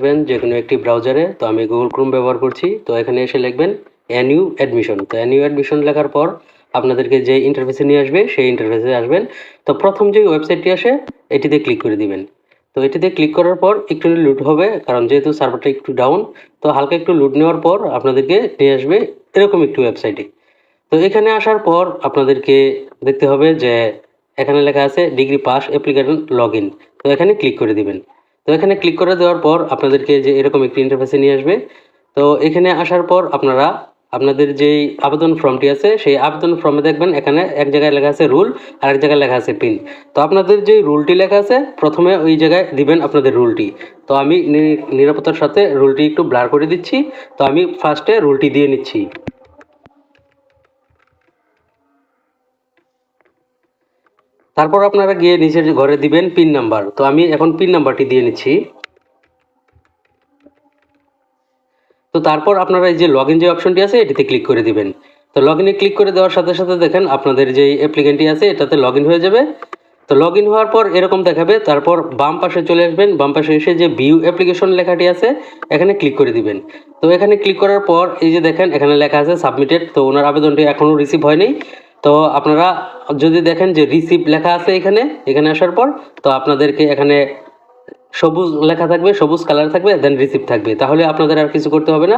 আসবেন যে কোনো একটি ব্রাউজারে। তো আমি গুগল ক্রোম ব্যবহার করছি। তো এখানে এসে লিখবেন এনইউ অ্যাডমিশন। তো এনইউ অ্যাডমিশন লেখার পর আপনাদেরকে যে ইন্টারফেসে নিয়ে আসবে সেই ইন্টারফেসে আসবেন। তো প্রথম যে ওয়েবসাইটটি আসে এটিতে ক্লিক করে দিবেন। তো এটিতে ক্লিক করার পর একটু লোড হবে, কারণ যেহেতু সার্ভারটা একটু ডাউন। তো হালকা একটু লোড নেওয়ার পর আপনাদেরকে নিয়ে আসবে এরকম একটি ওয়েবসাইটে। তো এখানে আসার পর আপনাদেরকে দেখতে হবে যে এখানে লেখা আছে degree pass application log in. তো এখানে ক্লিক করে দিবেন। তো এখানে ক্লিক করে দেওয়ার পর আপনাদেরকে যে এরকম একটি ইন্টারফেসে নিয়ে আসবে। তো এখানে আসার পর আপনারা আপনাদের যেই আবেদন ফর্মটি আছে সেই আবেদন ফর্মে দেখবেন এখানে এক জায়গায় লেখা আছে রুল আর এক জায়গায় লেখা আছে পিন। তো আপনাদের যে রুলটি লেখা আছে প্রথমে ওই জায়গায় দিবেন আপনাদের রুলটি। তো আমি নিরাপত্তার সাথে রুলটি একটু ব্লার করে দিচ্ছি। তো আমি ফার্স্টে রুলটি দিয়ে নিচ্ছি। তারপর আপনারা গিয়ে নিচের ঘরে দিবেন পিন নাম্বার। তো আমি এখন পিন নাম্বারটি দিয়ে নিচ্ছি। তো তারপর আপনারা এই যে লগ ইন যে অপশনটি আছে এটিতে ক্লিক করে দিবেন। তো লগ ইনে ক্লিক করে দেওয়ার সাথে সাথে দেখেন আপনাদের যে অ্যাপ্লিকেন্টটি আছে এটাতে লগ ইন হয়ে যাবে। তো লগ ইন হওয়ার পর এরকম দেখাবে। তারপর বাম পাশে চলে আসবেন, বাম পাশে এসে যে ভিউ অ্যাপ্লিকেশন লেখাটি আছে এখানে ক্লিক করে দিবেন। তো এখানে ক্লিক করার পর এই যে দেখেন এখানে লেখা আছে সাবমিটেড। তো ওনার আবেদনটি এখনও রিসিভ হয়নি। তো আপনারা যদি দেখেন যে রিসিভ লেখা আছে এখানে এখানে আসার পর, তো আপনাদেরকে এখানে সবুজ লেখা থাকবে, সবুজ কালার থাকবে, দেন রিসিভ থাকবে, তাহলে আপনাদের আর কিছু করতে হবে না।